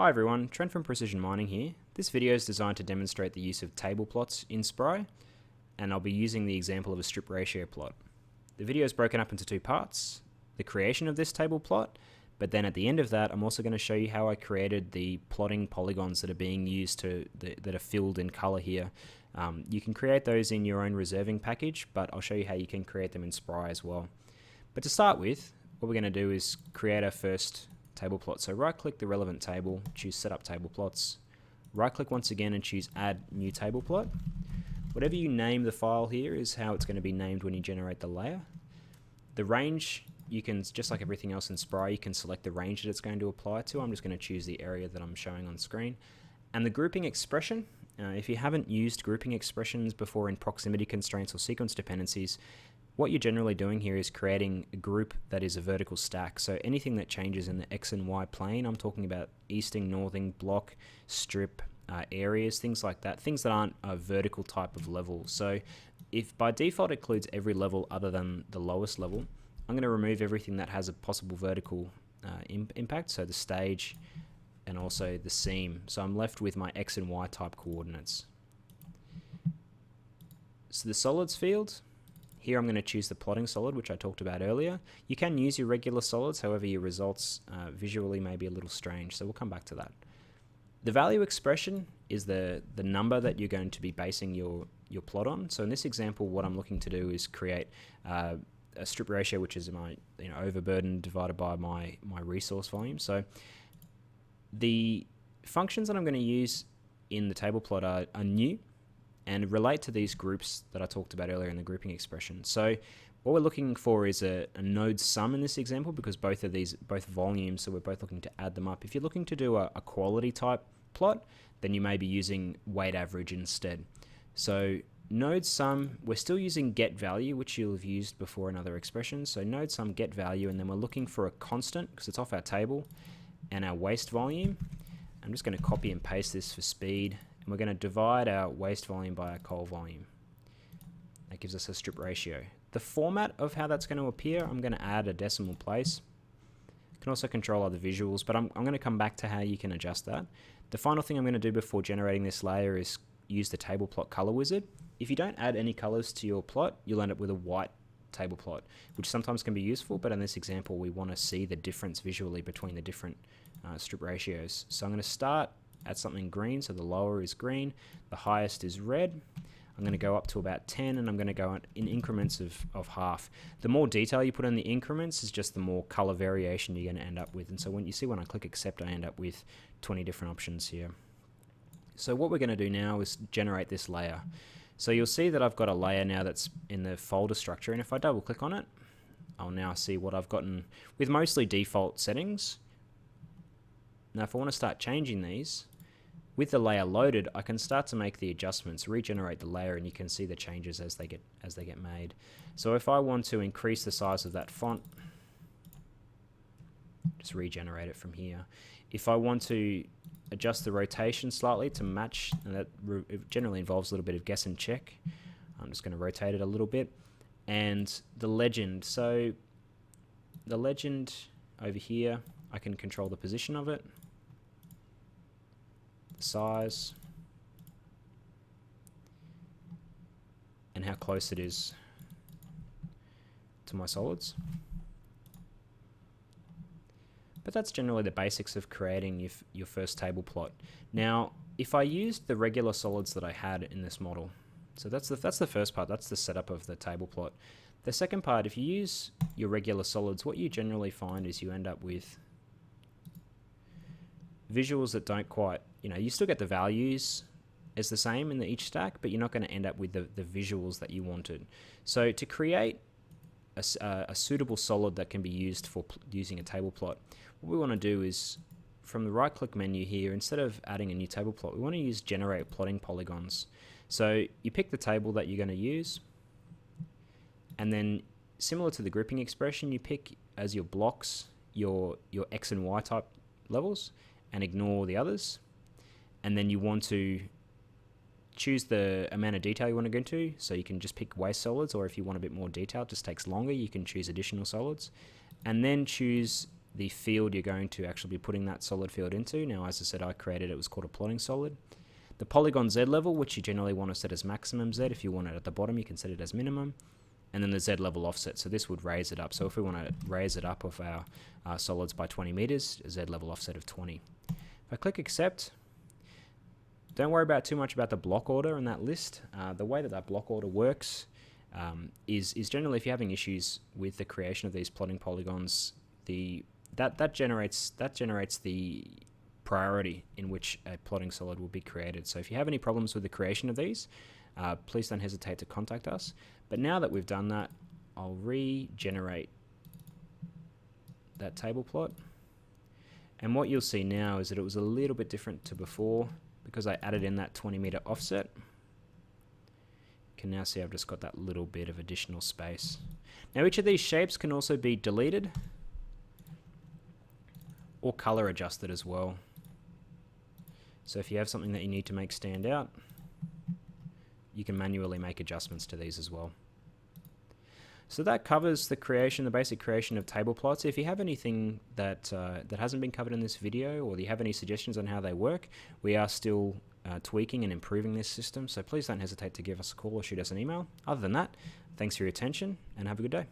Hi everyone, Trent from Precision Mining here. This video is designed to demonstrate the use of table plots in Spry, and I'll be using the example of a strip ratio plot. The video is broken up into two parts, the creation of this table plot, but then at the end of that I'm also going to show you how I created the plotting polygons that are being used that are filled in color here. You can create those in your own reserving package, but I'll show you how you can create them in Spry as well. But to start with, what we're going to do is create our first table plot. So right click the relevant table, choose setup table plots, right click once again and choose add new table plot. Whatever you name the file here is how it's going to be named when you generate the layer. The range, you can, just like everything else in Spry, you can select the range that it's going to apply to. I'm just going to choose the area that I'm showing on screen. And the grouping expression, if you haven't used grouping expressions before in proximity constraints or sequence dependencies, what you're generally doing here is creating a group that is a vertical stack. So anything that changes in the X and Y plane, I'm talking about easting, northing, block, strip, areas, things like that, things that aren't a vertical type of level. So if by default it includes every level other than the lowest level, I'm going to remove everything that has a possible vertical impact, so the stage and also the seam. So I'm left with my X and Y type coordinates. So the solids field, here I'm going to choose the plotting solid, which I talked about earlier. You can use your regular solids, however your results visually may be a little strange, so we'll come back to that. The value expression is the number that you're going to be basing your plot on. So in this example, what I'm looking to do is create a strip ratio, which is my overburden divided by my resource volume. So the functions that I'm going to use in the table plot are new and relate to these groups that I talked about earlier in the grouping expression. So what we're looking for is a node sum in this example, because both volumes, so we're both looking to add them up. If you're looking to do a quality type plot, then you may be using weight average instead. So node sum, we're still using get value, which you'll have used before in other expressions. So node sum get value, and then we're looking for a constant because it's off our table, and our waste volume. I'm just going to copy and paste this for speed. And we're going to divide our waste volume by our coal volume. That gives us a strip ratio. The format of how that's going to appear, I'm going to add a decimal place. You can also control other visuals, but I'm going to come back to how you can adjust that. The final thing I'm going to do before generating this layer is use the table plot color wizard. If you don't add any colors to your plot, you'll end up with a white table plot, which sometimes can be useful, but in this example we want to see the difference visually between the different strip ratios. So I'm going to start at something green, so the lower is green, the highest is red. I'm going to go up to about 10, and I'm going to go in increments of half. The more detail you put in the increments is just the more color variation you're going to end up with. And so when I click accept, I end up with 20 different options here. So what we're going to do now is generate this layer. So you'll see that I've got a layer now that's in the folder structure, and if I double click on it, I'll now see what I've gotten with mostly default settings. Now if I want to start changing these, with the layer loaded, I can start to make the adjustments, regenerate the layer, and you can see the changes as they get made. So if I want to increase the size of that font, just regenerate it from here. If I want to adjust the rotation slightly to match, and that it generally involves a little bit of guess and check, I'm just going to rotate it a little bit. And the legend, so the legend over here, I can control the position of it, the size, and how close it is to my solids. But that's generally the basics of creating your first table plot. Now, if I used the regular solids that I had in this model, so that's the first part, that's the setup of the table plot. The second part, if you use your regular solids, what you generally find is you end up with visuals that don't quite, you still get the values as the same in each stack, but you're not going to end up with the visuals that you wanted. So to create a suitable solid that can be used for using a table plot, what we want to do is, from the right click menu here, instead of adding a new table plot, we want to use generate plotting polygons. So you pick the table that you're going to use, and then similar to the grouping expression, you pick as your blocks your X and Y type levels and ignore the others. And then you want to choose the amount of detail you want to go into, so you can just pick waste solids, or if you want a bit more detail, it just takes longer, you can choose additional solids. And then choose the field you're going to actually be putting that solid field into. Now, as I said, I created it was called a plotting solid. The polygon Z level, which you generally want to set as maximum Z. If you want it at the bottom, you can set it as minimum. And then the Z level offset, so this would raise it up. So if we want to raise it up of our solids by 20 meters, Z level offset of 20. If I click accept, don't worry about too much about the block order in that list. The way that block order works is generally if you're having issues with the creation of these plotting polygons, that generates the priority in which a plotting solid will be created. So if you have any problems with the creation of these, please don't hesitate to contact us. But now that we've done that, I'll regenerate that table plot. And what you'll see now is that it was a little bit different to before because I added in that 20 meter offset. You can now see I've just got that little bit of additional space. Now each of these shapes can also be deleted or color adjusted as well. So if you have something that you need to make stand out, you can manually make adjustments to these as well. So that covers the basic creation of table plots. If you have anything that hasn't been covered in this video, or you have any suggestions on how they work, we are still tweaking and improving this system. So please don't hesitate to give us a call or shoot us an email. Other than that, thanks for your attention and have a good day.